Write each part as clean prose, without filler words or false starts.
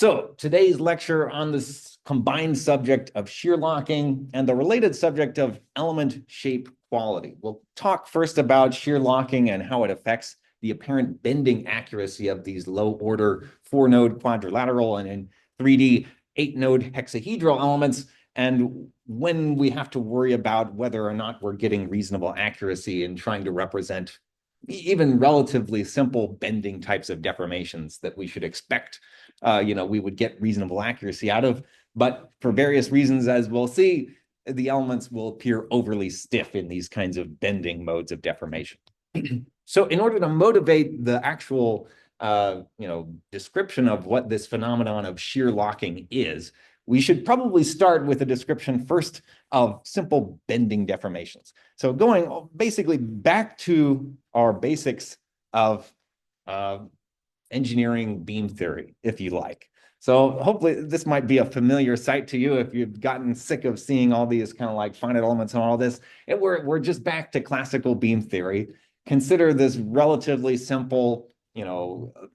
So today's lecture on this combined subject of shear locking and the related subject of element shape quality. We'll talk first about shear locking and how it affects the apparent bending accuracy of these low order 4-node quadrilateral and in 3D 8-node hexahedral elements, and when we have to worry about whether or not we're getting reasonable accuracy in trying to represent even relatively simple bending types of deformations that we should expect, we would get reasonable accuracy out of. But for various reasons, as we'll see, the elements will appear overly stiff in these kinds of bending modes of deformation. So in order to motivate the actual description of what this phenomenon of shear locking is, we should probably start with a description first of simple bending deformations. So going basically back to our basics of engineering beam theory, if you like. So hopefully this might be a familiar sight to you if you've gotten sick of seeing all these kind of like finite elements and all this. We're just back to classical beam theory. Consider this relatively simple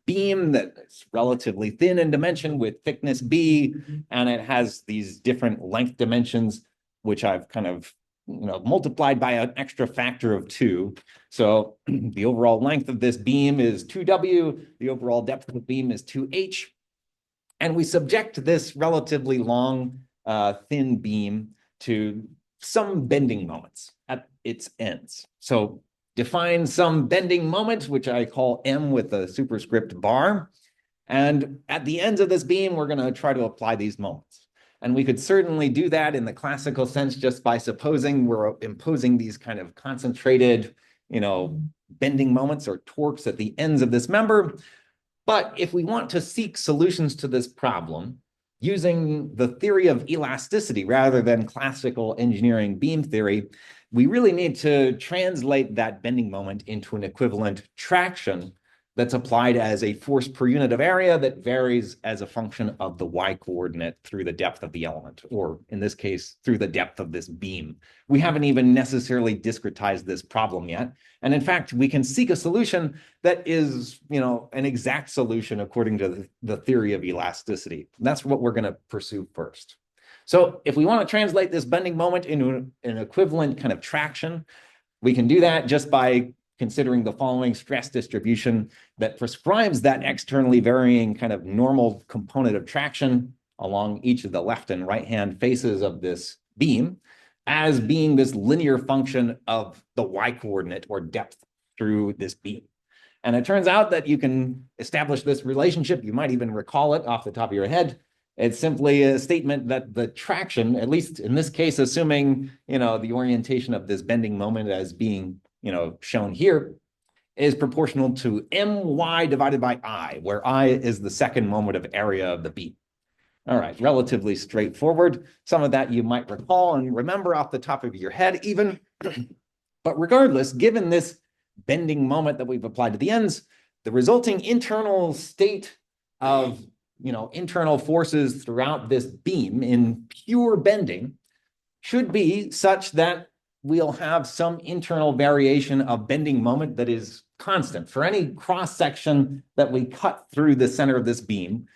beam that's relatively thin in dimension with thickness B, and it has these different length dimensions, which I've kind of multiplied by an extra factor of 2. So the overall length of this beam is 2W, the overall depth of the beam is 2H, and we subject this relatively long, thin beam to some bending moments at its ends. So define some bending moment, which I call M with a superscript bar. And at the ends of this beam, we're going to try to apply these moments. And we could certainly do that in the classical sense just by supposing we're imposing these kind of concentrated, bending moments or torques at the ends of this member. But if we want to seek solutions to this problem using the theory of elasticity rather than classical engineering beam theory, we really need to translate that bending moment into an equivalent traction that's applied as a force per unit of area that varies as a function of the y-coordinate through the depth of the element, or in this case, through the depth of this beam. We haven't even necessarily discretized this problem yet. And in fact, we can seek a solution that is, an exact solution according to the theory of elasticity. That's what we're going to pursue first. So if we want to translate this bending moment into an equivalent kind of traction, we can do that just by considering the following stress distribution that prescribes that externally varying kind of normal component of traction along each of the left and right-hand faces of this beam as being this linear function of the y-coordinate or depth through this beam. And it turns out that you can establish this relationship. You might even recall it off the top of your head. It's simply a statement that the traction, at least in this case, assuming, the orientation of this bending moment as being, shown here, is proportional to my divided by I, where I is the second moment of area of the beam. All right, relatively straightforward. Some of that you might recall and remember off the top of your head even. But regardless, given this bending moment that we've applied to the ends, the resulting internal state of internal forces throughout this beam in pure bending should be such that we'll have some internal variation of bending moment that is constant. For any cross-section that we cut through the center of this beam,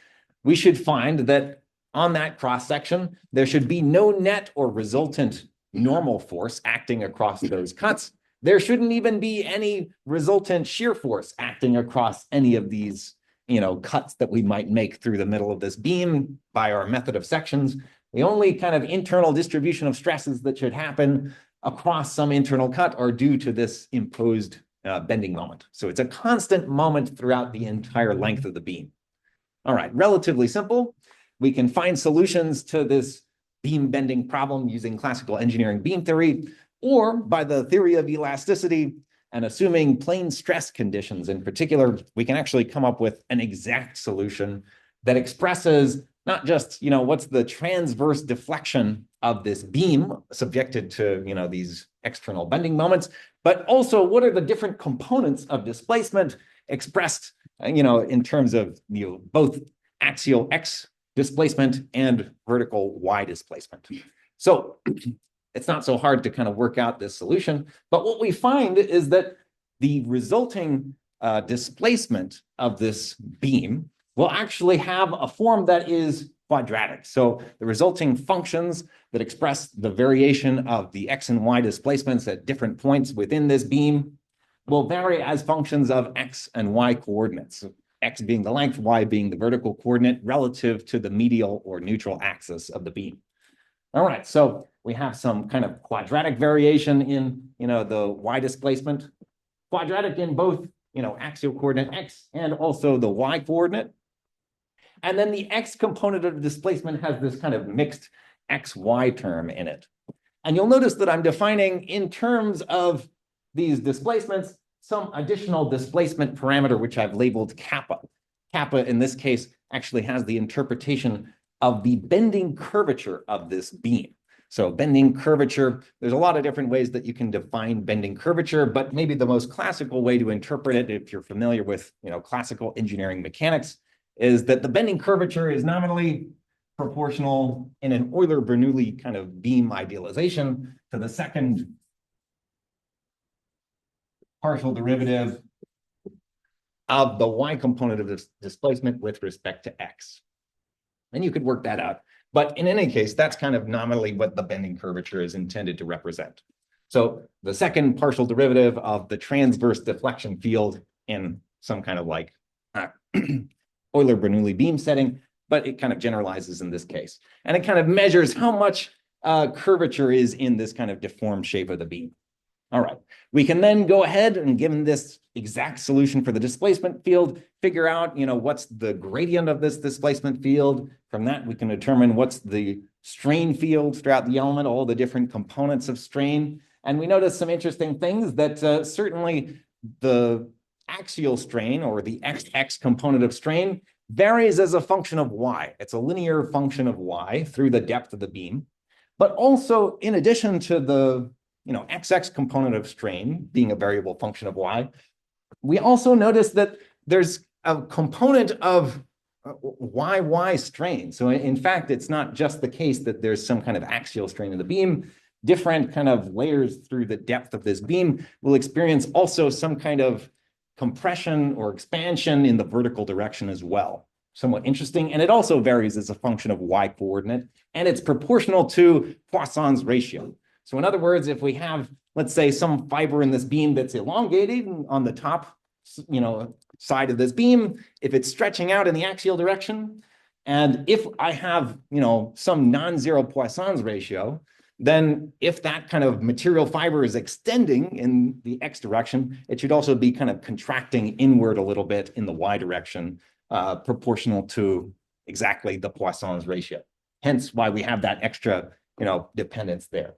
we should find that on that cross-section, there should be no net or resultant normal force acting across those cuts. There shouldn't even be any resultant shear force acting across any of these cuts that we might make through the middle of this beam by our method of sections. The only kind of internal distribution of stresses that should happen across some internal cut are due to this imposed bending moment. So it's a constant moment throughout the entire length of the beam. All right, relatively simple. We can find solutions to this beam bending problem using classical engineering beam theory, or by the theory of elasticity. And assuming plane stress conditions in particular, we can actually come up with an exact solution that expresses not just, what's the transverse deflection of this beam subjected to, these external bending moments, but also what are the different components of displacement expressed, in terms of, both axial X displacement and vertical Y displacement. So it's not so hard to kind of work out this solution. But what we find is that the resulting displacement of this beam will actually have a form that is quadratic. So the resulting functions that express the variation of the x and y displacements at different points within this beam will vary as functions of x and y coordinates, x being the length, y being the vertical coordinate relative to the medial or neutral axis of the beam. All right, so we have some kind of quadratic variation in, the y displacement, quadratic in both, axial coordinate x and also the y coordinate. And then the x component of displacement has this kind of mixed xy term in it. And you'll notice that I'm defining in terms of these displacements some additional displacement parameter, which I've labeled kappa. Kappa, in this case, actually has the interpretation of the bending curvature of this beam. So bending curvature, there's a lot of different ways that you can define bending curvature, but maybe the most classical way to interpret it, if you're familiar with, classical engineering mechanics, is that the bending curvature is nominally proportional in an Euler-Bernoulli kind of beam idealization to the second partial derivative of the y component of this displacement with respect to x. And you could work that out. But in any case, that's kind of nominally what the bending curvature is intended to represent. So the second partial derivative of the transverse deflection field in some kind of like Euler-Bernoulli beam setting, but it kind of generalizes in this case. And it kind of measures how much curvature is in this kind of deformed shape of the beam. All right, we can then go ahead and, given this exact solution for the displacement field, figure out, what's the gradient of this displacement field. From that, we can determine what's the strain field throughout the element, all the different components of strain. And we notice some interesting things that certainly the axial strain, or the xx component of strain, varies as a function of y. It's a linear function of y through the depth of the beam. But also, in addition to the xx component of strain being a variable function of y, we also notice that there's a component of yy strain. So in fact, it's not just the case that there's some kind of axial strain in the beam. Different kind of layers through the depth of this beam will experience also some kind of compression or expansion in the vertical direction as well. Somewhat interesting. And it also varies as a function of y coordinate, and it's proportional to Poisson's ratio. So in other words, if we have, let's say, some fiber in this beam that's elongated on the top, side of this beam, if it's stretching out in the axial direction, and if I have, some non-zero Poisson's ratio, then if that kind of material fiber is extending in the x direction, it should also be kind of contracting inward a little bit in the y direction, proportional to exactly the Poisson's ratio. Hence why we have that extra, dependence there.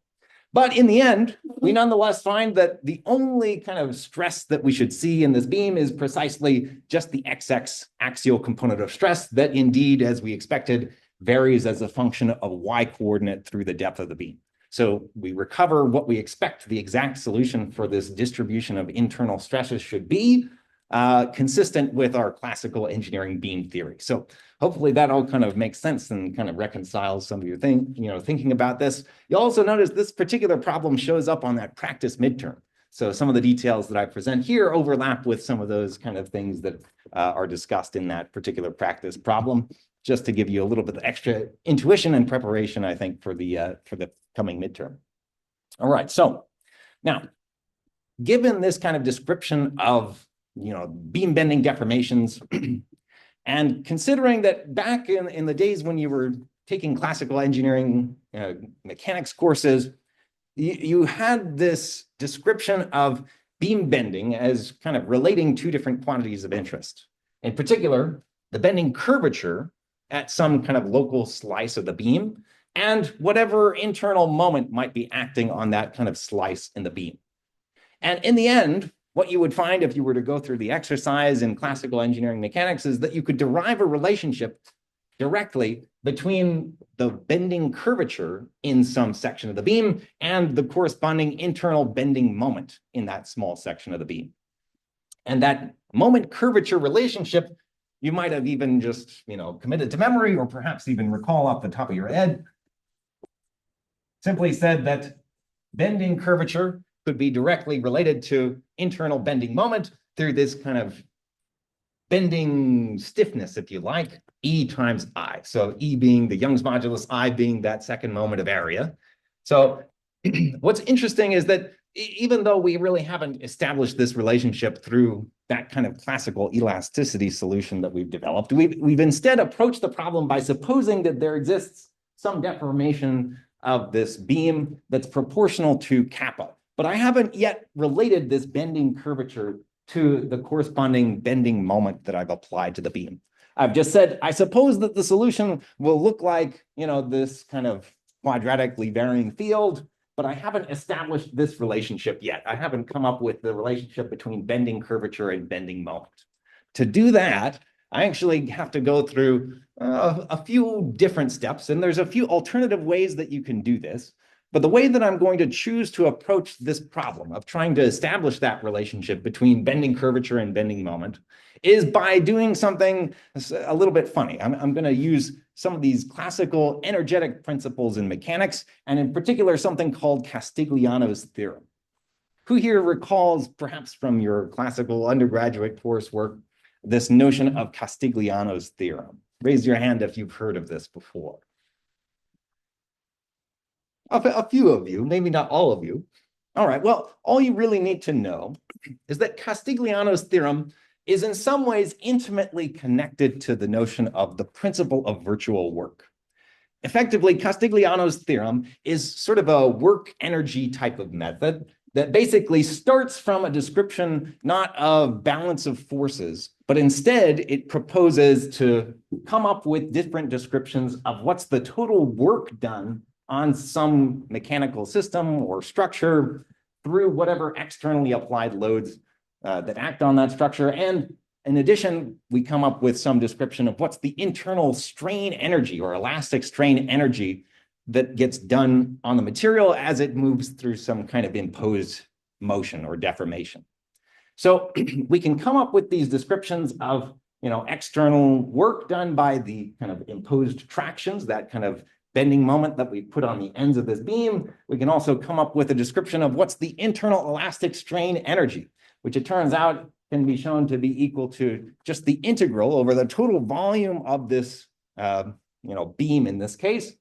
But in the end, we nonetheless find that the only kind of stress that we should see in this beam is precisely just the xx axial component of stress that indeed, as we expected, varies as a function of y coordinate through the depth of the beam. So we recover what we expect the exact solution for this distribution of internal stresses should be, consistent with our classical engineering beam theory. So hopefully that all kind of makes sense and kind of reconciles some of your thinking about this. You'll also notice this particular problem shows up on that practice midterm. So some of the details that I present here overlap with some of those kind of things that are discussed in that particular practice problem, just to give you a little bit of extra intuition and preparation, I think, for the coming midterm. All right, so now, given this kind of description of beam bending deformations, and considering that back in the days when you were taking classical engineering mechanics courses, you had this description of beam bending as kind of relating two different quantities of interest. In particular, the bending curvature at some kind of local slice of the beam, and whatever internal moment might be acting on that kind of slice in the beam. And in the end, what you would find if you were to go through the exercise in classical engineering mechanics is that you could derive a relationship directly between the bending curvature in some section of the beam and the corresponding internal bending moment in that small section of the beam. And that moment curvature relationship, you might have even just, committed to memory, or perhaps even recall off the top of your head, simply said that bending curvature could be directly related to internal bending moment through this kind of bending stiffness, if you like, E times I. So E being the Young's modulus, I being that second moment of area. So what's interesting is that even though we really haven't established this relationship through that kind of classical elasticity solution that we've developed, we've instead approached the problem by supposing that there exists some deformation of this beam that's proportional to kappa. But I haven't yet related this bending curvature to the corresponding bending moment that I've applied to the beam. I've just said, I suppose that the solution will look like, this kind of quadratically varying field, but I haven't established this relationship yet. I haven't come up with the relationship between bending curvature and bending moment. To do that, I actually have to go through a few different steps, and there's a few alternative ways that you can do this. But the way that I'm going to choose to approach this problem of trying to establish that relationship between bending curvature and bending moment is by doing something a little bit funny. I'm going to use some of these classical energetic principles in mechanics, and in particular, something called Castigliano's theorem. Who here recalls, perhaps from your classical undergraduate coursework, this notion of Castigliano's theorem? Raise your hand if you've heard of this before. A few of you, maybe not all of you. All right, well, all you really need to know is that Castigliano's theorem is in some ways intimately connected to the notion of the principle of virtual work. Effectively, Castigliano's theorem is sort of a work energy type of method that basically starts from a description not of balance of forces, but instead it proposes to come up with different descriptions of what's the total work done on some mechanical system or structure through whatever externally applied loads that act on that structure. And in addition, we come up with some description of what's the internal strain energy or elastic strain energy that gets done on the material as it moves through some kind of imposed motion or deformation. So we can come up with these descriptions of external work done by the kind of imposed tractions, that kind of bending moment that we put on the ends of this beam. We can also come up with a description of what's the internal elastic strain energy, which it turns out can be shown to be equal to just the integral over the total volume of this beam in this case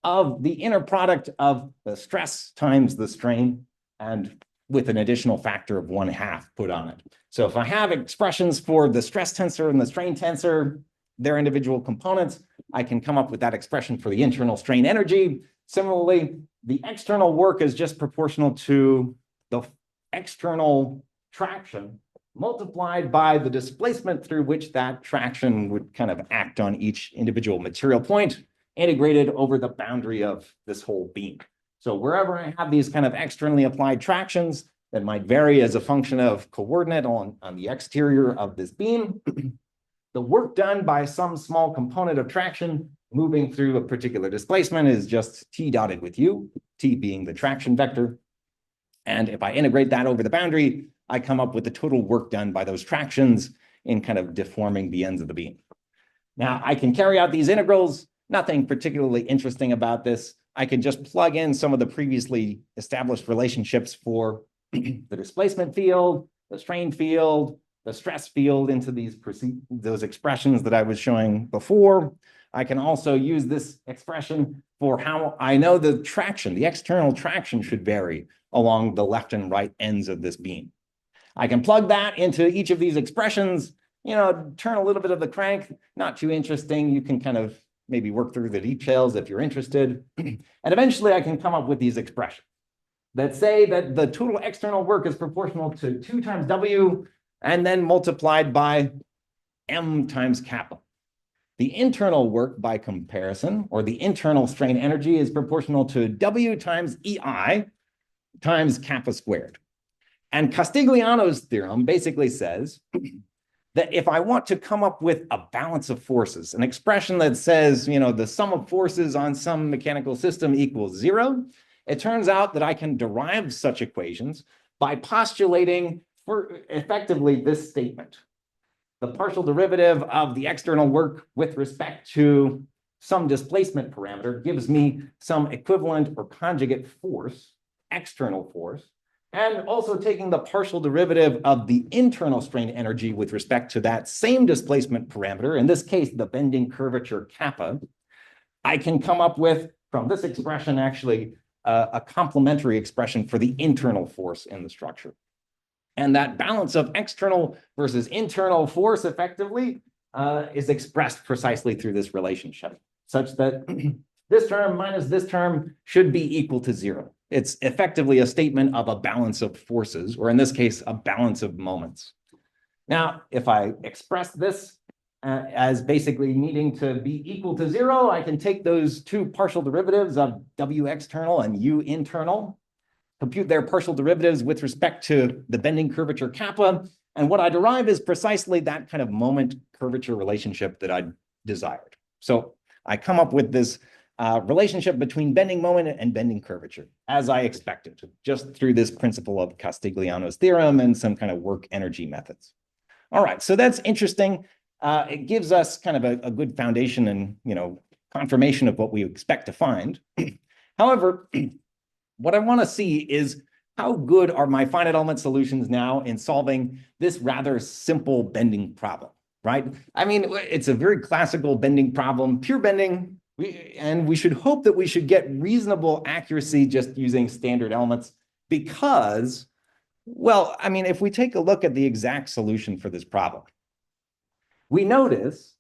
of the inner product of the stress times the strain and with an additional factor of 1/2 put on it. So if I have expressions for the stress tensor and the strain tensor, their individual components, I can come up with that expression for the internal strain energy. Similarly, the external work is just proportional to the external traction multiplied by the displacement through which that traction would kind of act on each individual material point, integrated over the boundary of this whole beam. So wherever I have these kind of externally applied tractions that might vary as a function of coordinate on the exterior of this beam, the work done by some small component of traction moving through a particular displacement is just t dotted with u, t being the traction vector. And if I integrate that over the boundary, I come up with the total work done by those tractions in kind of deforming the ends of the beam. Now, I can carry out these integrals. Nothing particularly interesting about this. I can just plug in some of the previously established relationships for the displacement field, the strain field, the stress field into those expressions that I was showing before. I can also use this expression for how I know the traction, the external traction should vary along the left and right ends of this beam. I can plug that into each of these expressions, turn a little bit of the crank, not too interesting. You can kind of maybe work through the details if you're interested. And eventually I can come up with these expressions that say that the total external work is proportional to 2 times W and then multiplied by M times kappa. The internal work by comparison, or the internal strain energy, is proportional to W times EI times kappa squared. And Castigliano's theorem basically says that if I want to come up with a balance of forces, an expression that says, the sum of forces on some mechanical system equals 0, it turns out that I can derive such equations by postulating for effectively this statement. The partial derivative of the external work with respect to some displacement parameter gives me some equivalent or conjugate force, external force, and also taking the partial derivative of the internal strain energy with respect to that same displacement parameter, in this case, the bending curvature kappa, I can come up with, from this expression, actually, a complementary expression for the internal force in the structure. And that balance of external versus internal force effectively is expressed precisely through this relationship, such that this term minus this term should be equal to zero. It's effectively a statement of a balance of forces, or in this case, a balance of moments. Now, if I express this as basically needing to be equal to zero, I can take those two partial derivatives of W external and U internal, compute their partial derivatives with respect to the bending curvature kappa, and what I derive is precisely that kind of moment curvature relationship that I desired. So I come up with this relationship between bending moment and bending curvature, as I expected, just through this principle of Castigliano's theorem and some kind of work energy methods. All right, so that's interesting. It gives us kind of a good foundation and, confirmation of what we expect to find. However, what I want to see is how good are my finite element solutions now in solving this rather simple bending problem, right? I mean, it's a very classical bending problem, pure bending, and we should hope that we should get reasonable accuracy just using standard elements because, well, I mean, if we take a look at the exact solution for this problem, we notice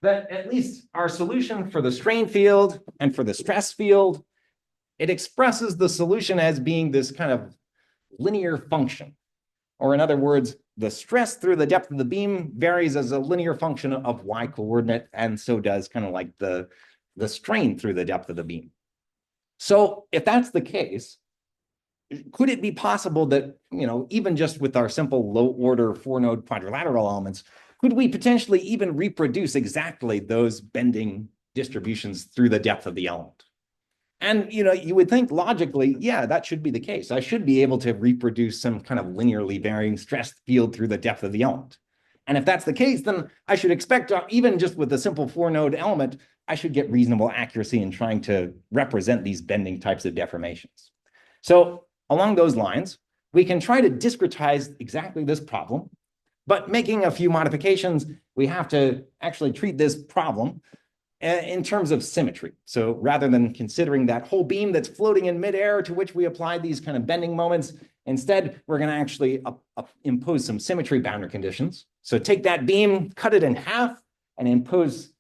that at least our solution for the strain field and for the stress field, it expresses the solution as being this kind of linear function. Or in other words, the stress through the depth of the beam varies as a linear function of y coordinate, and so does kind of like the strain through the depth of the beam. So if that's the case, could it be possible that, even just with our simple low order 4-node quadrilateral elements, could we potentially even reproduce exactly those bending distributions through the depth of the element? And, you would think logically, yeah, that should be the case. I should be able to reproduce some kind of linearly varying stress field through the depth of the element. And if that's the case, then I should expect, even just with a simple 4-node element, I should get reasonable accuracy in trying to represent these bending types of deformations. So along those lines, we can try to discretize exactly this problem, but making a few modifications, we have to actually treat this problem in terms of symmetry. So rather than considering that whole beam that's floating in midair to which we apply these kind of bending moments, instead, we're going to actually impose some symmetry boundary conditions. So take that beam, cut it in half, and impose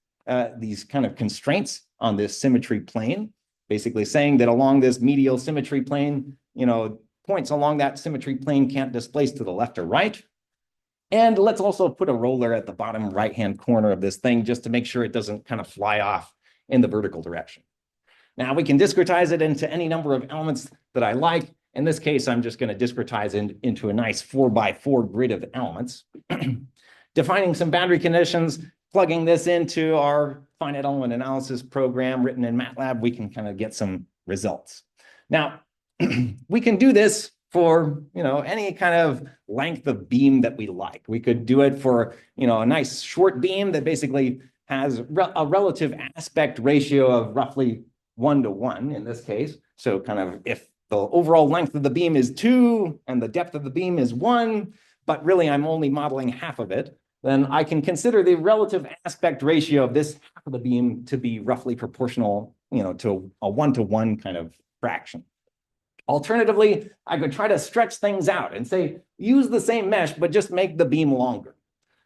these kind of constraints on this symmetry plane, basically saying that along this medial symmetry plane, points along that symmetry plane can't displace to the left or right. And let's also put a roller at the bottom right-hand corner of this thing just to make sure it doesn't kind of fly off in the vertical direction. Now we can discretize it into any number of elements that I like. In this case, I'm just going to discretize into a nice 4x4 grid of elements. Defining some boundary conditions, plugging this into our finite element analysis program written in MATLAB, we can kind of get some results. Now, we can do this for, any kind of length of beam that we like. We could do it for, a nice short beam that basically has a relative aspect ratio of roughly 1:1 in this case. So kind of if the overall length of the beam is 2 and the depth of the beam is 1, but really I'm only modeling half of it, then I can consider the relative aspect ratio of this half of the beam to be roughly proportional, to a 1:1 kind of fraction. Alternatively, I could try to stretch things out and say, use the same mesh, but just make the beam longer.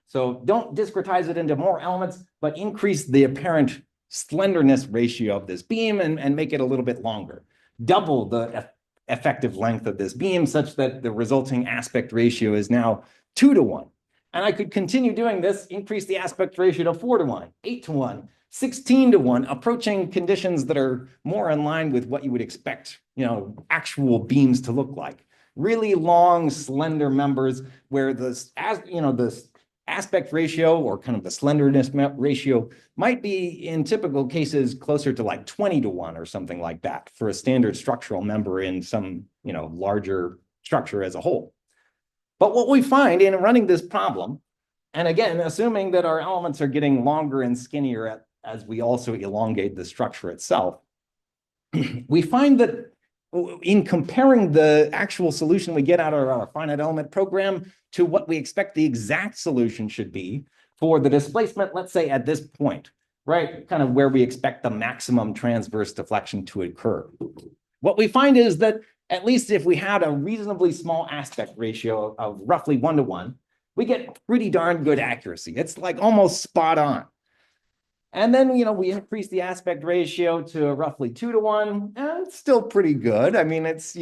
So don't discretize it into more elements, but increase the apparent slenderness ratio of this beam and make it a little bit longer. Double the effective length of this beam such that the resulting aspect ratio is now 2:1. And I could continue doing this, increase the aspect ratio to 4:1, 8:1, 16:1, approaching conditions that are more in line with what you would expect, actual beams to look like. Really long, slender members where the aspect ratio or kind of the slenderness ratio might be in typical cases closer to like 20:1 or something like that for a standard structural member in some, larger structure as a whole. But what we find in running this problem, and again, assuming that our elements are getting longer and skinnier as we also elongate the structure itself, we find that in comparing the actual solution we get out of our finite element program to what we expect the exact solution should be for the displacement, let's say at this point, right? Kind of where we expect the maximum transverse deflection to occur. What we find is that at least if we had a reasonably small aspect ratio of roughly 1 to 1, we get pretty darn good accuracy. It's like almost spot on. And then, we increase the aspect ratio to roughly 2 to 1, and it's still pretty good. I mean, it's,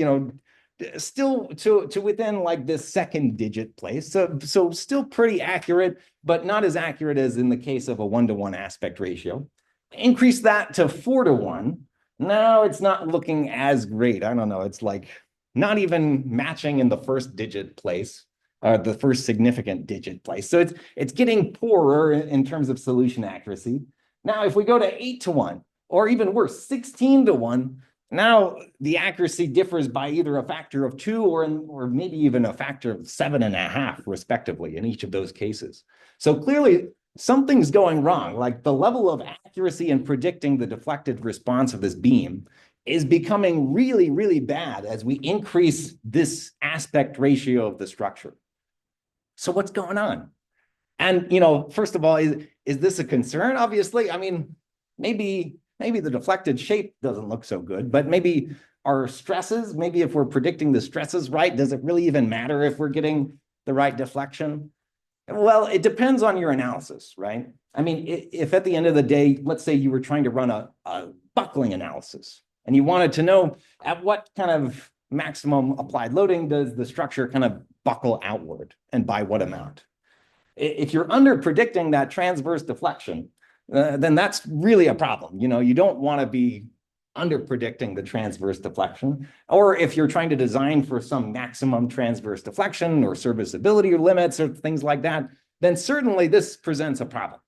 still to within like this second digit place. So still pretty accurate, but not as accurate as in the case of a 1 to 1 aspect ratio. Increase that to 4 to 1. Now it's not looking as great. I don't know. It's like not even matching in the first digit place, or the first significant digit place. So it's getting poorer in terms of solution accuracy. Now, if we go to 8 to 1, or even worse, 16 to 1, now the accuracy differs by either a factor of 2 or maybe even a factor of 7.5, respectively, in each of those cases. So clearly, something's going wrong. Like the level of accuracy in predicting the deflected response of this beam is becoming really, really bad as we increase this aspect ratio of the structure. So what's going on? And, first of all, is this a concern? Obviously, I mean, maybe the deflected shape doesn't look so good, but maybe our stresses, maybe if we're predicting the stresses right, does it really even matter if we're getting the right deflection? Well, it depends on your analysis, right? I mean, if at the end of the day, let's say you were trying to run a buckling analysis and you wanted to know at what kind of maximum applied loading does the structure kind of buckle outward and by what amount. If you're under predicting that transverse deflection, then that's really a problem. You don't want to be under predicting the transverse deflection. Or if you're trying to design for some maximum transverse deflection or serviceability limits or things like that, then certainly this presents a problem.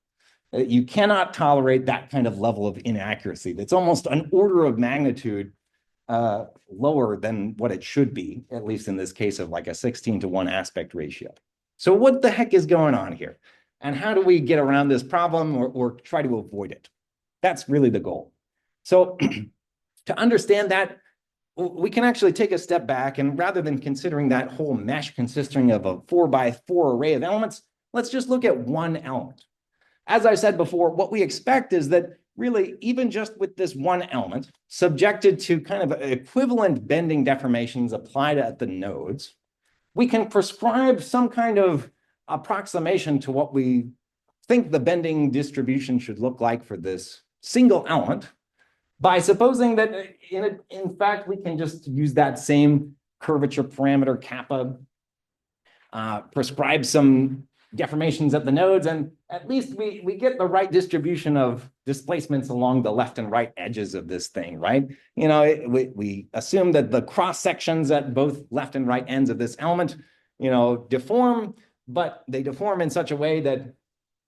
You cannot tolerate that kind of level of inaccuracy. That's almost an order of magnitude lower than what it should be, at least in this case of like a 16 to 1 aspect ratio. So what the heck is going on here? And how do we get around this problem or try to avoid it? That's really the goal. So to understand that, we can actually take a step back, and rather than considering that whole mesh consisting of a 4x4 array of elements, let's just look at one element. As I said before, what we expect is that really, even just with this one element, subjected to kind of equivalent bending deformations applied at the nodes, we can prescribe some kind of approximation to what we think the bending distribution should look like for this single element by supposing that, in fact, we can just use that same curvature parameter kappa, prescribe some deformations at the nodes, and at least we get the right distribution of displacements along the left and right edges of this thing, right? We assume that the cross sections at both left and right ends of this element, deform, but they deform in such a way that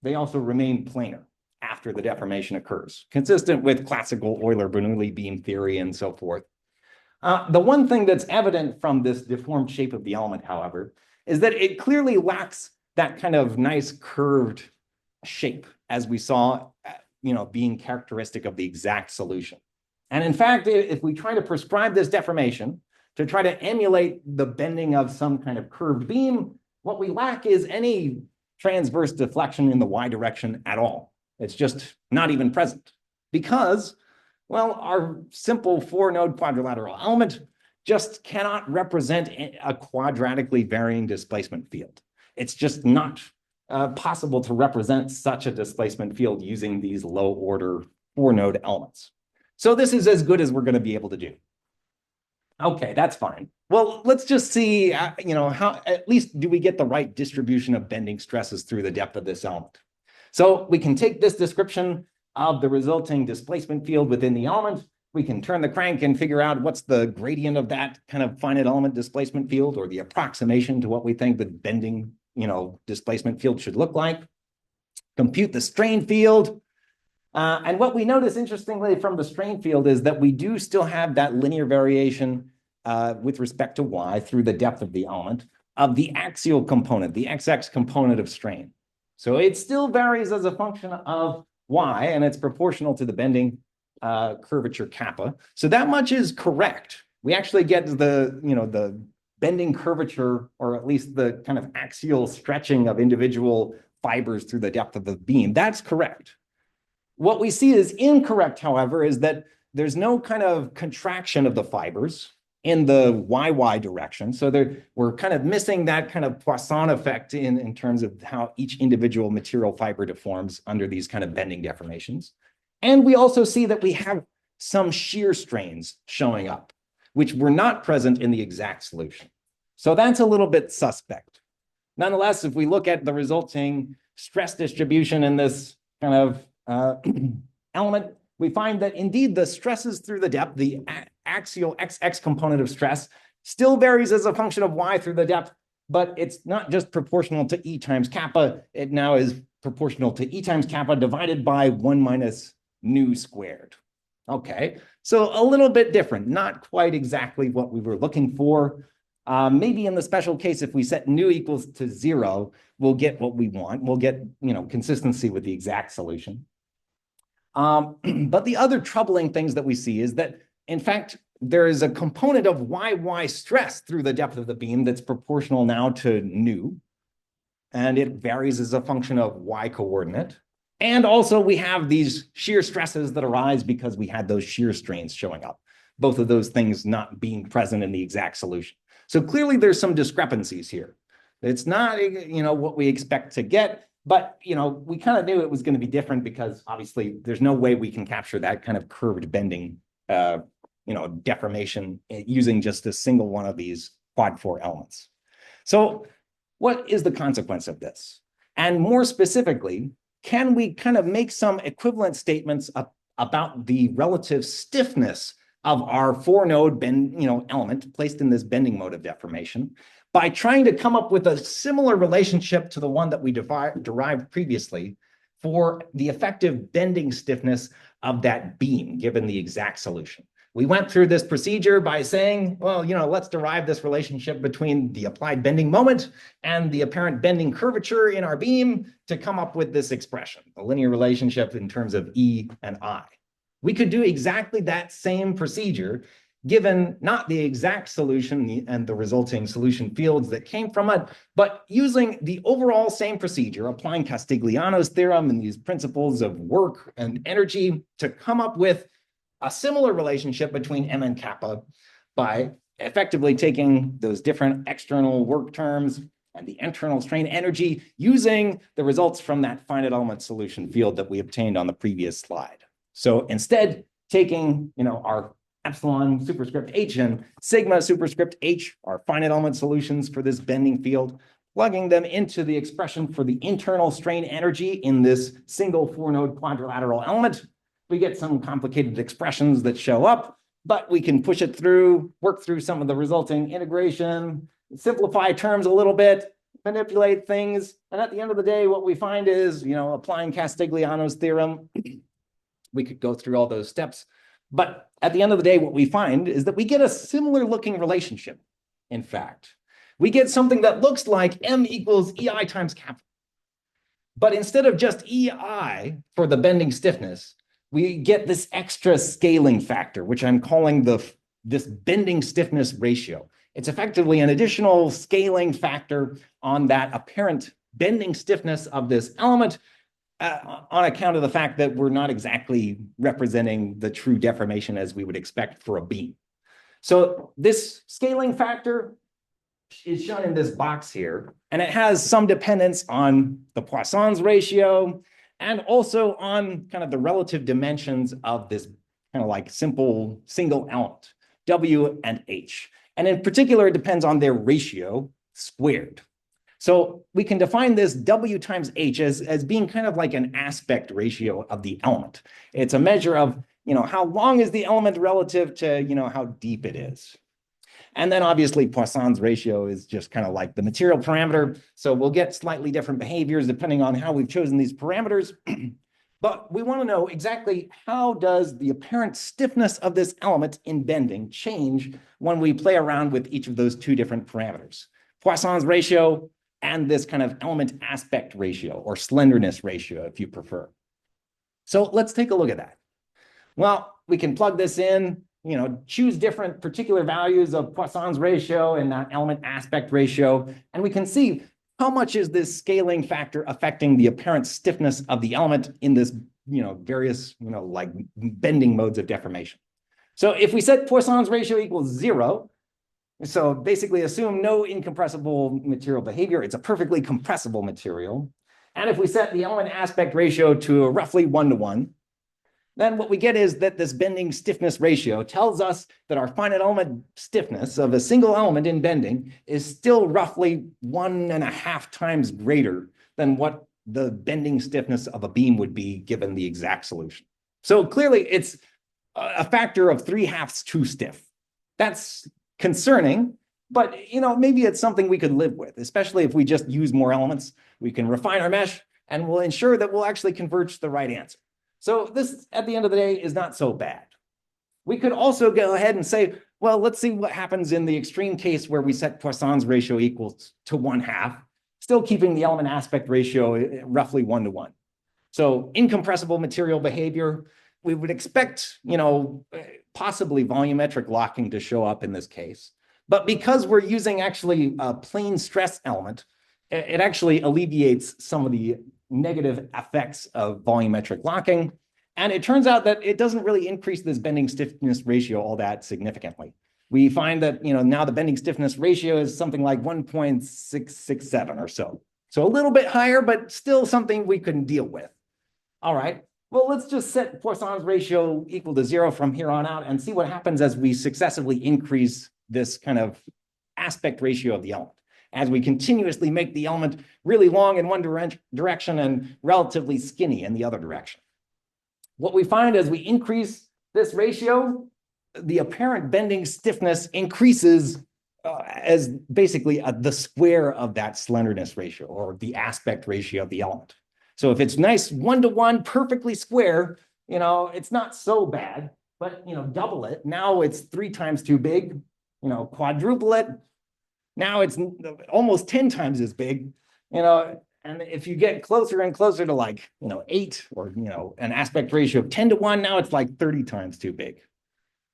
they also remain planar after the deformation occurs, consistent with classical Euler-Bernoulli beam theory and so forth. The one thing that's evident from this deformed shape of the element, however, is that it clearly lacks that kind of nice curved shape, as we saw, being characteristic of the exact solution. And in fact, if we try to prescribe this deformation to try to emulate the bending of some kind of curved beam, what we lack is any transverse deflection in the y direction at all. It's just not even present because, well, our simple 4-node quadrilateral element just cannot represent a quadratically varying displacement field. It's just not possible to represent such a displacement field using these low-order 4-node elements. So this is as good as we're going to be able to do. Okay, that's fine. Well, let's just see, how at least do we get the right distribution of bending stresses through the depth of this element. So we can take this description of the resulting displacement field within the element. We can turn the crank and figure out what's the gradient of that kind of finite element displacement field, or the approximation to what we think the bending, displacement field should look like. Compute the strain field. And what we notice, interestingly, from the strain field is that we do still have that linear variation with respect to y through the depth of the element of the axial component, the xx component of strain. So it still varies as a function of y, and it's proportional to the bending curvature kappa. So that much is correct. we actually get the bending curvature, or at least the kind of axial stretching of individual fibers through the depth of the beam. That's correct. What we see is incorrect, however, is that there's no kind of contraction of the fibers in the YY direction. So we're kind of missing that kind of Poisson effect in terms of how each individual material fiber deforms under these kind of bending deformations. And we also see that we have some shear strains showing up, which were not present in the exact solution. So that's a little bit suspect. Nonetheless, if we look at the resulting stress distribution in this kind of element, we find that indeed the stresses through the depth, the axial XX component of stress, still varies as a function of Y through the depth, but it's not just proportional to E times kappa. It now is proportional to E times kappa divided by 1 minus nu squared. Okay, so a little bit different, not quite exactly what we were looking for. Maybe in the special case, if we set nu equals to 0, we'll get what we want. We'll get, consistency with the exact solution. But the other troubling things that we see is that, in fact, there is a component of YY stress through the depth of the beam that's proportional now to nu, and it varies as a function of Y coordinate. And also we have these shear stresses that arise because we had those shear strains showing up, both of those things not being present in the exact solution. So clearly there's some discrepancies here. It's not, what we expect to get, but, we kind of knew it was going to be different because obviously there's no way we can capture that kind of curved bending, deformation using just a single one of these quad 4 elements. So what is the consequence of this? And more specifically, can we kind of make some equivalent statements about the relative stiffness of our 4-node element placed in this bending mode of deformation by trying to come up with a similar relationship to the one that we derived previously for the effective bending stiffness of that beam given the exact solution? We went through this procedure by saying, well, let's derive this relationship between the applied bending moment and the apparent bending curvature in our beam to come up with this expression, the linear relationship in terms of E and I. We could do exactly that same procedure given not the exact solution and the resulting solution fields that came from it, but using the overall same procedure, applying Castigliano's theorem and these principles of work and energy to come up with a similar relationship between M and kappa by effectively taking those different external work terms and the internal strain energy using the results from that finite element solution field that we obtained on the previous slide. So instead, taking our epsilon superscript h and sigma superscript h, our finite element solutions for this bending field, plugging them into the expression for the internal strain energy in this single 4-node quadrilateral element, we get some complicated expressions that show up, but we can push it through, work through some of the resulting integration, simplify terms a little bit, manipulate things. And at the end of the day, what we find is, applying Castigliano's theorem, we could go through all those steps. But at the end of the day, what we find is that we get a similar looking relationship. In fact, we get something that looks like M equals EI times kappa. But instead of just EI for the bending stiffness, we get this extra scaling factor, which I'm calling this bending stiffness ratio. It's effectively an additional scaling factor on that apparent bending stiffness of this element on account of the fact that we're not exactly representing the true deformation as we would expect for a beam. So this scaling factor is shown in this box here, and it has some dependence on the Poisson's ratio and also on kind of the relative dimensions of this kind of like simple single element, W and H. And in particular, it depends on their ratio squared. So we can define this W times H as being kind of like an aspect ratio of the element. It's a measure of, how long is the element relative to, how deep it is. And then obviously Poisson's ratio is just kind of like the material parameter. So we'll get slightly different behaviors depending on how we've chosen these parameters. But we want to know exactly how does the apparent stiffness of this element in bending change when we play around with each of those two different parameters, Poisson's ratio and this kind of element aspect ratio or slenderness ratio, if you prefer. So let's take a look at that. Well, we can plug this in choose different particular values of Poisson's ratio and that element aspect ratio, and we can see how much is this scaling factor affecting the apparent stiffness of the element in this, various, like bending modes of deformation. So if we set Poisson's ratio equals 0, so basically assume no incompressible material behavior, it's a perfectly compressible material. And if we set the element aspect ratio to a roughly 1-to-1, then what we get is that this bending stiffness ratio tells us that our finite element stiffness of a single element in bending is still roughly 1.5 times greater than what the bending stiffness of a beam would be given the exact solution. So clearly it's a factor of 3/2 too stiff. That's concerning, but maybe it's something we could live with, especially if we just use more elements. We can refine our mesh and we'll ensure that we'll actually converge to the right answer. So this, at the end of the day, is not so bad. We could also go ahead and say, well, let's see what happens in the extreme case where we set Poisson's ratio equals to 1/2, still keeping the element aspect ratio roughly 1-to-1. So incompressible material behavior, we would expect, possibly volumetric locking to show up in this case. But because we're using actually a plane stress element, it actually alleviates some of the negative effects of volumetric locking. And it turns out that it doesn't really increase this bending stiffness ratio all that significantly. We find that, now the bending stiffness ratio is something like 1.667 or so. So a little bit higher, but still something we can deal with. All right, well, let's just set Poisson's ratio equal to 0 from here on out and see what happens as we successively increase this kind of aspect ratio of the element, as we continuously make the element really long in one direction and relatively skinny in the other direction. What we find as we increase this ratio, the apparent bending stiffness increases as basically the square of that slenderness ratio, or the aspect ratio of the element. So if it's nice 1-to-1, perfectly square, it's not so bad, but double it, now it's 3 times too big, quadruple it, now it's almost 10 times as big, and if you get closer and closer to like, 8 or, an aspect ratio of 10-to-1, now it's like 30 times too big.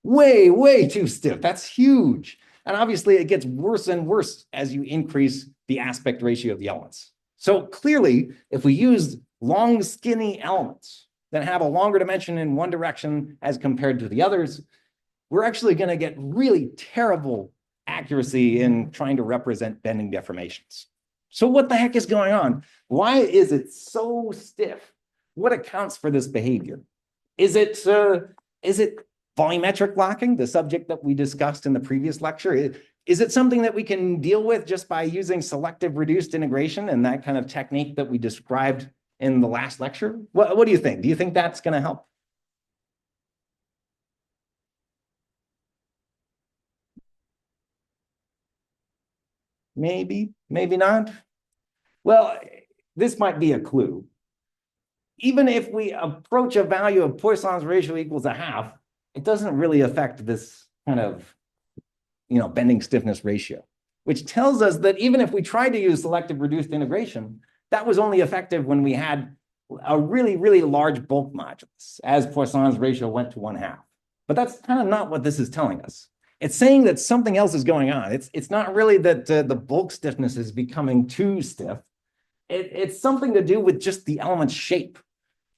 Way, way too stiff. That's huge. And obviously it gets worse and worse as you increase the aspect ratio of the elements. So clearly, if we use long, skinny elements that have a longer dimension in one direction as compared to the others, we're actually going to get really terrible accuracy in trying to represent bending deformations. So what the heck is going on? Why is it so stiff? What accounts for this behavior? Is it volumetric locking, the subject that we discussed in the previous lecture? Is it something that we can deal with just by using selective reduced integration and that kind of technique that we described in the last lecture? What do you think? Do you think that's going to help? Maybe, maybe not. Well, this might be a clue. Even if we approach a value of Poisson's ratio equals 1/2, it doesn't really affect this kind of, bending stiffness ratio, which tells us that even if we tried to use selective reduced integration, that was only effective when we had a really, really large bulk modulus as Poisson's ratio went to 1/2. But that's kind of not what this is telling us. It's saying that something else is going on. It's not really that the bulk stiffness is becoming too stiff. It's something to do with just the element's shape.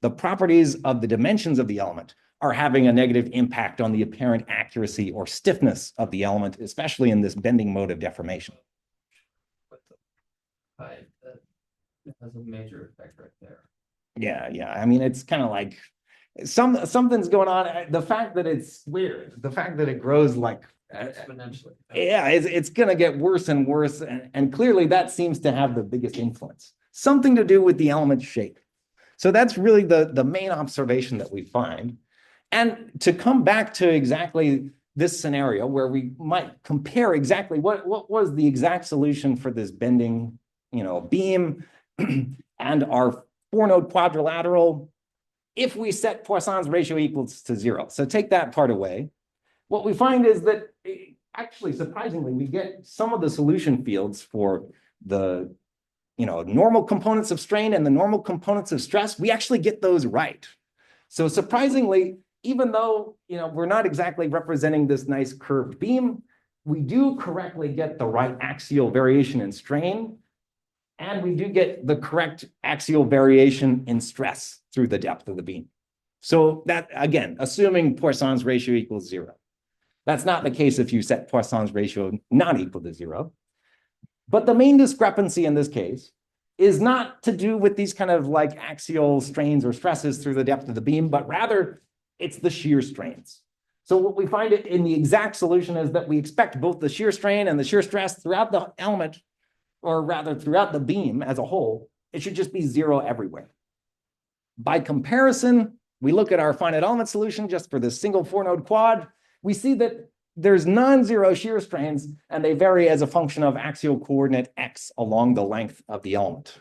The properties of the dimensions of the element are having a negative impact on the apparent accuracy or stiffness of the element, especially in this bending mode of deformation. That has a major effect right there. Yeah. I mean, it's kind of like something's going on. The fact that it's weird, the fact that it grows like exponentially. Yeah, it's going to get worse and worse. And clearly that seems to have the biggest influence. Something to do with the element shape. So that's really the main observation that we find. And to come back to exactly this scenario where we might compare exactly what was the exact solution for this bending, beam and our 4-node quadrilateral, if we set Poisson's ratio equals to 0. So take that part away. What we find is that actually, surprisingly, we get some of the solution fields for the normal components of strain and the normal components of stress. We actually get those right. So surprisingly, even though, we're not exactly representing this nice curved beam, we do correctly get the right axial variation in strain, and we do get the correct axial variation in stress through the depth of the beam. So that, again, assuming Poisson's ratio equals 0. That's not the case if you set Poisson's ratio not equal to 0. But the main discrepancy in this case is not to do with these kind of like axial strains or stresses through the depth of the beam, but rather it's the shear strains. So what we find in the exact solution is that we expect both the shear strain and the shear stress throughout the element, or rather throughout the beam as a whole. It should just be 0 everywhere. By comparison, we look at our finite element solution just for this single 4-node quad. We see that there's non-zero shear strains, and they vary as a function of axial coordinate x along the length of the element.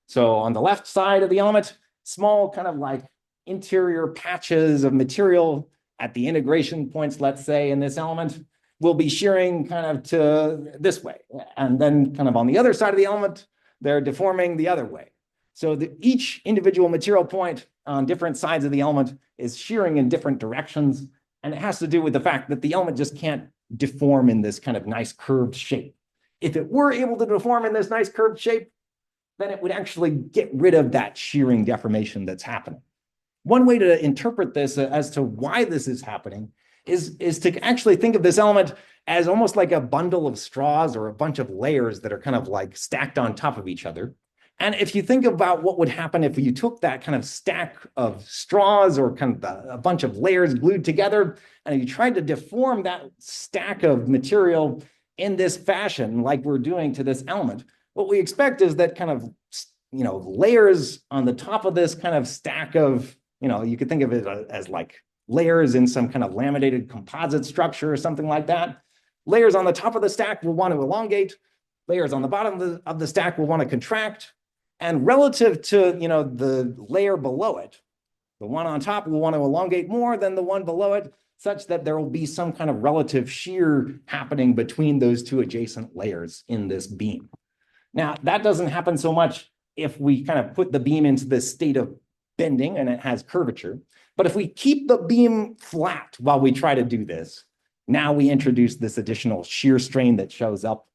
So on the left side of the element, small kind of like interior patches of material at the integration points, let's say, in this element, will be shearing kind of to this way. And then kind of on the other side of the element, they're deforming the other way. So each individual material point on different sides of the element is shearing in different directions. And it has to do with the fact that the element just can't deform in this kind of nice curved shape. If it were able to deform in this nice curved shape, then it would actually get rid of that shearing deformation that's happening. One way to interpret this as to why this is happening is to actually think of this element as almost like a bundle of straws or a bunch of layers that are kind of like stacked on top of each other. And if you think about what would happen if you took that kind of stack of straws or kind of a bunch of layers glued together, and you tried to deform that stack of material in this fashion, like we're doing to this element, what we expect is that kind of, layers on the top of this kind of stack of, you could think of it as like layers in some kind of laminated composite structure or something like that. Layers on the top of the stack will want to elongate. Layers on the bottom of the stack will want to contract. And relative to, the layer below it, the one on top will want to elongate more than the one below it, such that there will be some kind of relative shear happening between those two adjacent layers in this beam. Now, that doesn't happen so much if we kind of put the beam into this state of bending and it has curvature. But if we keep the beam flat while we try to do this, now we introduce this additional shear strain that shows up,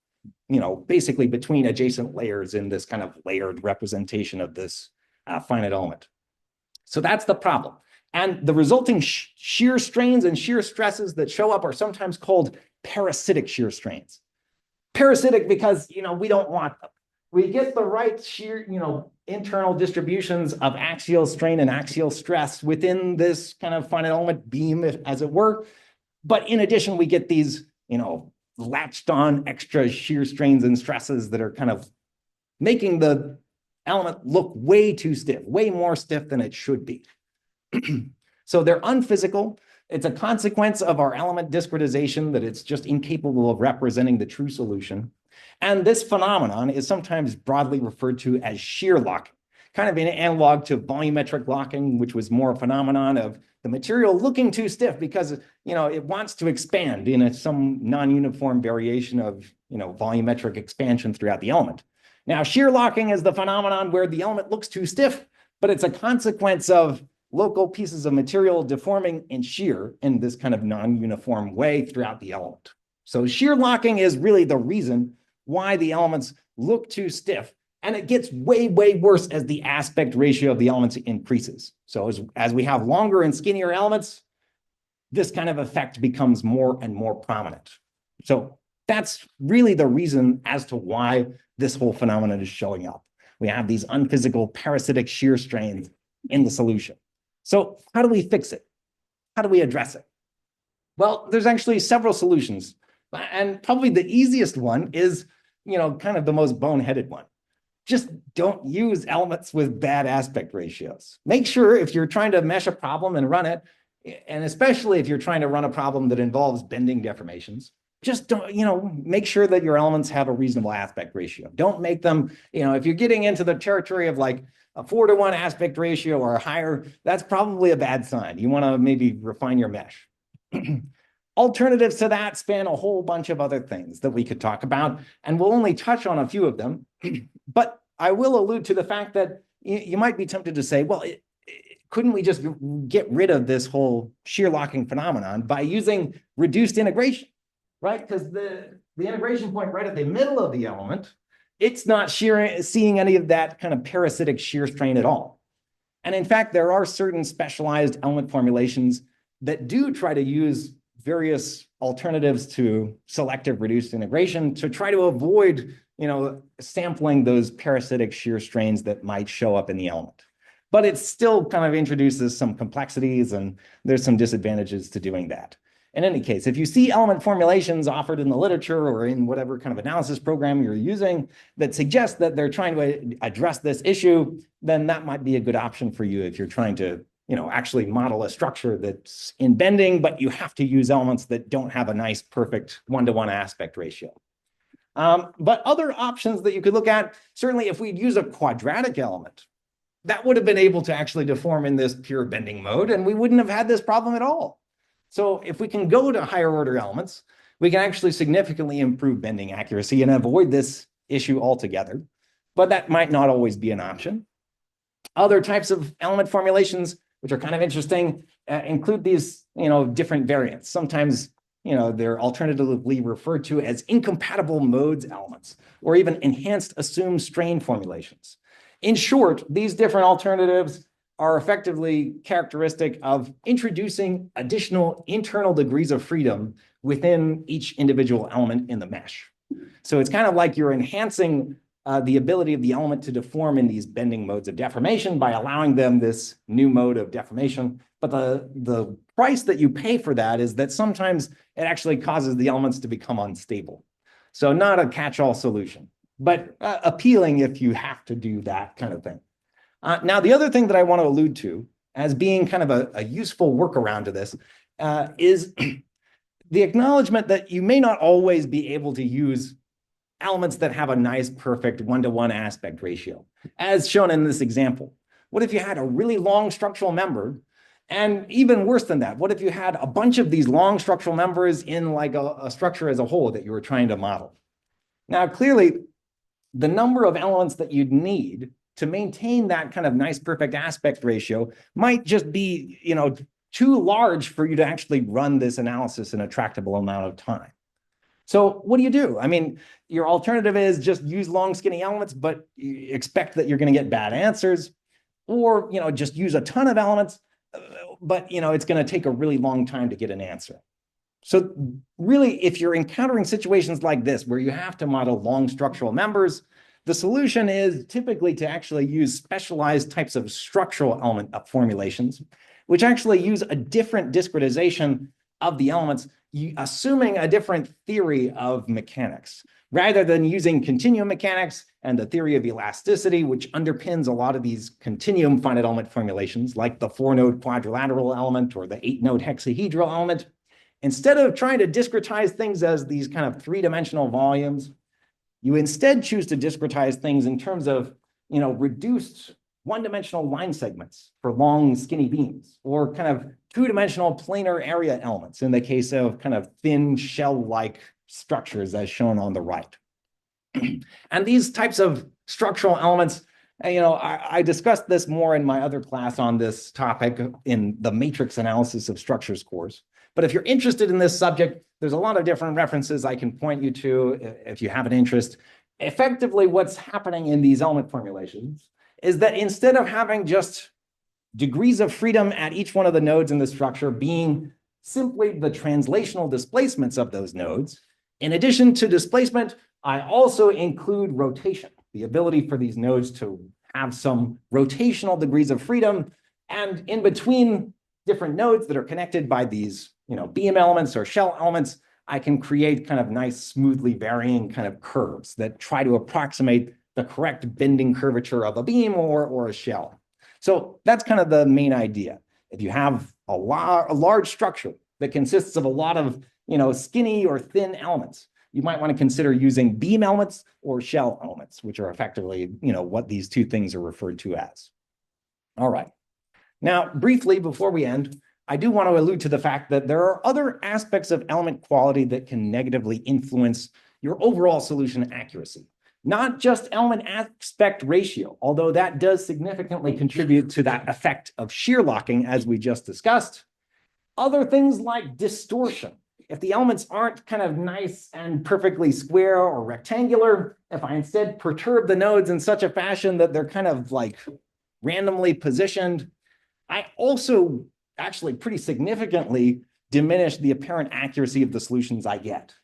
basically between adjacent layers in this kind of layered representation of this finite element. So that's the problem. And the resulting shear strains and shear stresses that show up are sometimes called parasitic shear strains. Parasitic because, we don't want them. We get the right shear, internal distributions of axial strain and axial stress within this kind of finite element beam, as it were. But in addition, we get these, latched on extra shear strains and stresses that are kind of making the element look way too stiff, way more stiff than it should be. So they're unphysical. It's a consequence of our element discretization that it's just incapable of representing the true solution. And this phenomenon is sometimes broadly referred to as shear locking, kind of an analog to volumetric locking, which was more a phenomenon of the material looking too stiff because, it wants to expand in some non-uniform variation of, volumetric expansion throughout the element. Now, shear locking is the phenomenon where the element looks too stiff, but it's a consequence of local pieces of material deforming in shear in this kind of non-uniform way throughout the element. So shear locking is really the reason why the elements look too stiff. And it gets way, way worse as the aspect ratio of the elements increases. So as we have longer and skinnier elements, this kind of effect becomes more and more prominent. So that's really the reason as to why this whole phenomenon is showing up. We have these unphysical parasitic shear strains in the solution. So how do we fix it? How do we address it? Well, there's actually several solutions. And probably the easiest one is, kind of the most boneheaded one. Just don't use elements with bad aspect ratios. Make sure if you're trying to mesh a problem and run it, and especially if you're trying to run a problem that involves bending deformations, just don't, make sure that your elements have a reasonable aspect ratio. Don't make them, if you're getting into the territory of like a 4-to-1 aspect ratio or higher, that's probably a bad sign. You want to maybe refine your mesh. Alternatives to that span a whole bunch of other things that we could talk about, and we'll only touch on a few of them. But I will allude to the fact that you might be tempted to say, well, couldn't we just get rid of this whole shear locking phenomenon by using reduced integration, right? Because the integration point right at the middle of the element, it's not seeing any of that kind of parasitic shear strain at all. And in fact, there are certain specialized element formulations that do try to use various alternatives to selective reduced integration to try to avoid, sampling those parasitic shear strains that might show up in the element. But it still kind of introduces some complexities, and there's some disadvantages to doing that. In any case, if you see element formulations offered in the literature or in whatever kind of analysis program you're using that suggest that they're trying to address this issue, then that might be a good option for you if you're trying to, actually model a structure that's in bending, but you have to use elements that don't have a nice, perfect one-to-one aspect ratio. But other options that you could look at, certainly if we'd use a quadratic element, that would have been able to actually deform in this pure bending mode, and we wouldn't have had this problem at all. So if we can go to higher order elements, we can actually significantly improve bending accuracy and avoid this issue altogether. But that might not always be an option. Other types of element formulations, which are kind of interesting, include these, different variants. Sometimes, they're alternatively referred to as incompatible modes elements, or even enhanced assumed strain formulations. In short, these different alternatives are effectively characteristic of introducing additional internal degrees of freedom within each individual element in the mesh. So it's kind of like you're enhancing the ability of the element to deform in these bending modes of deformation by allowing them this new mode of deformation. But the price that you pay for that is that sometimes it actually causes the elements to become unstable. So not a catch-all solution, but appealing if you have to do that kind of thing. Now, the other thing that I want to allude to as being kind of a useful workaround to this is the acknowledgement that you may not always be able to use elements that have a nice, perfect one-to-one aspect ratio, as shown in this example. What if you had a really long structural member? And even worse than that, what if you had a bunch of these long structural members in like a structure as a whole that you were trying to model? Now, clearly, the number of elements that you'd need to maintain that kind of nice, perfect aspect ratio might just be, too large for you to actually run this analysis in a tractable amount of time. So what do? I mean, your alternative is just use long, skinny elements, but you expect that you're going to get bad answers, or, just use a ton of elements, but, it's going to take a really long time to get an answer. So really, if you're encountering situations like this, where you have to model long structural members, the solution is typically to actually use specialized types of structural element formulations, which actually use a different discretization of the elements, assuming a different theory of mechanics, rather than using continuum mechanics and the theory of elasticity, which underpins a lot of these continuum finite element formulations, like the 4-node quadrilateral element or the 8-node hexahedral element. Instead of trying to discretize things as these kind of three-dimensional volumes, you instead choose to discretize things in terms of, reduced one-dimensional line segments for long, skinny beams, or kind of two-dimensional planar area elements in the case of kind of thin shell-like structures as shown on the right. And these types of structural elements, I discussed this more in my other class on this topic in the matrix analysis of structures course. But if you're interested in this subject, there's a lot of different references I can point you to if you have an interest. Effectively, what's happening in these element formulations is that instead of having just degrees of freedom at each one of the nodes in the structure being simply the translational displacements of those nodes, in addition to displacement, I also include rotation, the ability for these nodes to have some rotational degrees of freedom, and in between different nodes that are connected by these beam elements or shell elements, I can create kind of nice, smoothly varying kind of curves that try to approximate the correct bending curvature of a beam or a shell. So that's kind of the main idea. If you have a large structure that consists of a lot of skinny or thin elements, you might want to consider using beam elements or shell elements, which are effectively what these two things are referred to as. All right. Now, briefly, before we end, I do want to allude to the fact that there are other aspects of element quality that can negatively influence your overall solution accuracy. Not just element aspect ratio, although that does significantly contribute to that effect of shear locking, as we just discussed. Other things like distortion. If the elements aren't kind of nice and perfectly square or rectangular, if I instead perturb the nodes in such a fashion that they're kind of like randomly positioned, I also actually pretty significantly diminish the apparent accuracy of the solutions I get.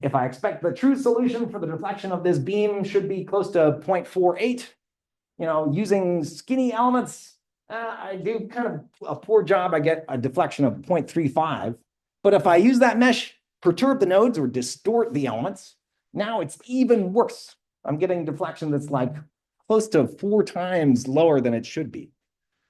If I expect the true solution for the deflection of this beam should be close to 0.48, using skinny elements, I do kind of a poor job. I get a deflection of 0.35. But if I use that mesh, perturb the nodes or distort the elements, now it's even worse. I'm getting deflection that's like close to 4 times lower than it should be.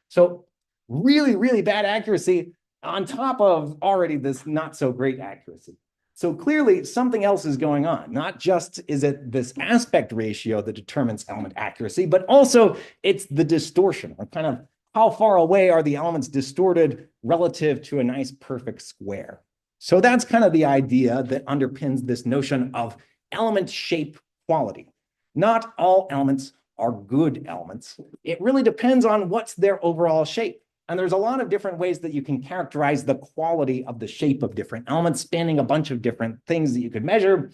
So really, really bad accuracy on top of already this not so great accuracy. So clearly something else is going on. Not just is it this aspect ratio that determines element accuracy, but also it's the distortion, or kind of how far away are the elements distorted relative to a nice perfect square. So that's kind of the idea that underpins this notion of element shape quality. Not all elements are good elements. It really depends on what's their overall shape. And there's a lot of different ways that you can characterize the quality of the shape of different elements, spanning a bunch of different things that you could measure.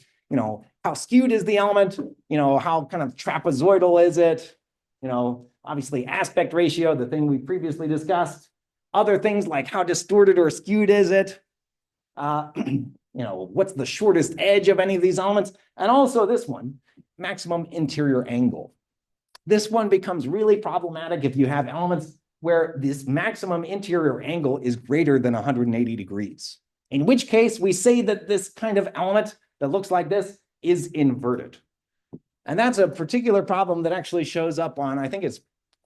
How skewed is the element? How kind of trapezoidal is it? Obviously aspect ratio, the thing we previously discussed. Other things like how distorted or skewed is it? What's the shortest edge of any of these elements? And also this one, maximum interior angle. This one becomes really problematic if you have elements where this maximum interior angle is greater than 180 degrees. In which case, we say that this kind of element that looks like this is inverted. And that's a particular problem that actually shows up on, I think it's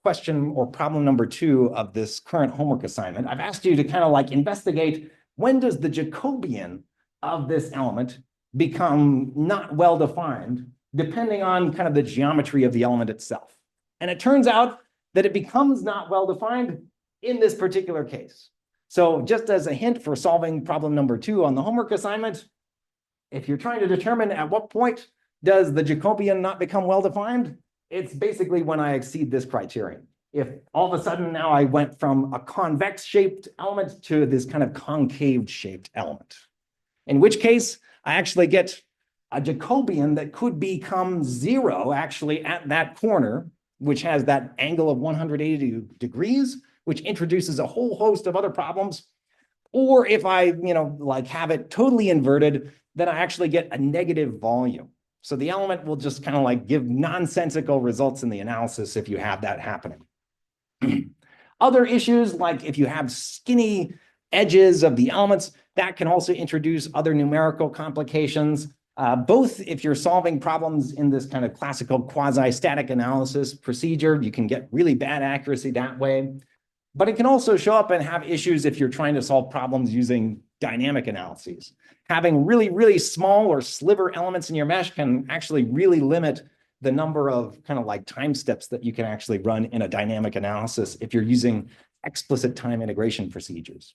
question or problem number 2 of this current homework assignment. I've asked you to kind of like investigate, when does the Jacobian of this element become not well defined, depending on kind of the geometry of the element itself. And it turns out that it becomes not well defined in this particular case. So just as a hint for solving problem number 2 on the homework assignment, if you're trying to determine at what point does the Jacobian not become well defined, it's basically when I exceed this criterion. If all of a sudden now I went from a convex shaped element to this kind of concave shaped element, in which case I actually get a Jacobian that could become 0 actually at that corner, which has that angle of 180 degrees, which introduces a whole host of other problems. Or if I, have it totally inverted, then I actually get a negative volume. So the element will just kind of like give nonsensical results in the analysis if you have that happening. Other issues, like if you have skinny edges of the elements, that can also introduce other numerical complications. Both if you're solving problems in this kind of classical quasi-static analysis procedure, you can get really bad accuracy that way. But it can also show up and have issues if you're trying to solve problems using dynamic analyses. Having really, really small or sliver elements in your mesh can actually really limit the number of kind of like time steps that you can actually run in a dynamic analysis if you're using explicit time integration procedures.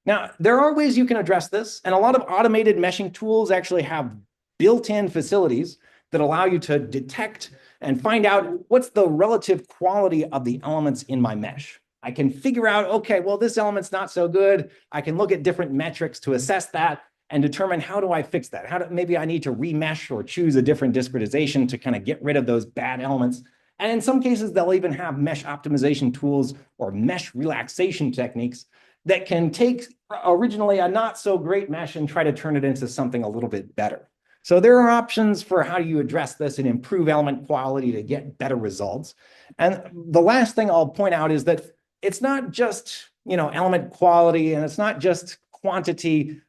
Now, there are ways you can address this, and a lot of automated meshing tools actually have built-in facilities that allow you to detect and find out what's the relative quality of the elements in my mesh. I can figure out, okay, well, this element's not so good. I can look at different metrics to assess that and determine how do I fix that? Maybe I need to remesh or choose a different discretization to kind of get rid of those bad elements. And in some cases, they'll even have mesh optimization tools or mesh relaxation techniques that can take originally a not so great mesh and try to turn it into something a little bit better. So there are options for how you address this and improve element quality to get better results. And the last thing I'll point out is that it's not just, element quality, and it's not just quantity,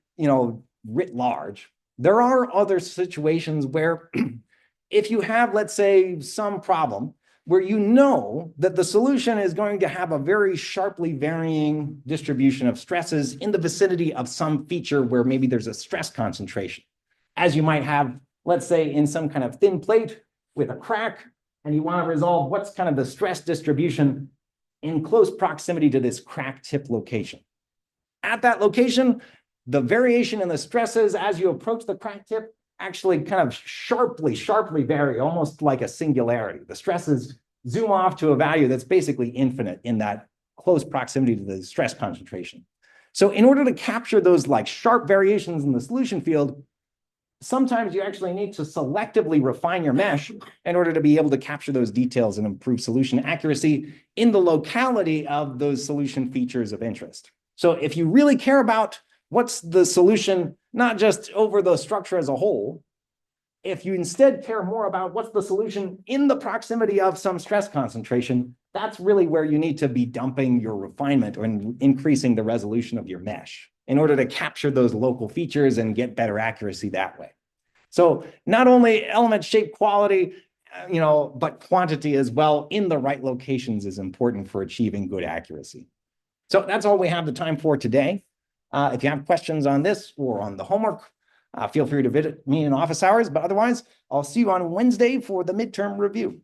writ large. There are other situations where if you have, let's say, some problem where you know that the solution is going to have a very sharply varying distribution of stresses in the vicinity of some feature where maybe there's a stress concentration, as you might have, let's say, in some kind of thin plate with a crack, and you want to resolve what's kind of the stress distribution in close proximity to this crack tip location. At that location, the variation in the stresses as you approach the crack tip actually kind of sharply vary, almost like a singularity. The stresses zoom off to a value that's basically infinite in that close proximity to the stress concentration. So in order to capture those like sharp variations in the solution field, sometimes you actually need to selectively refine your mesh in order to be able to capture those details and improve solution accuracy in the locality of those solution features of interest. So if you really care about what's the solution, not just over the structure as a whole, if you instead care more about what's the solution in the proximity of some stress concentration, that's really where you need to be dumping your refinement or increasing the resolution of your mesh in order to capture those local features and get better accuracy that way. So not only element shape quality, but quantity as well in the right locations is important for achieving good accuracy. So that's all we have the time for today. If you have questions on this or on the homework, feel free to visit me in office hours, but otherwise, I'll see you on Wednesday for the midterm review.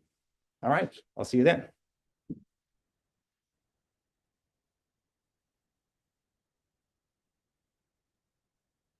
All right, I'll see you then.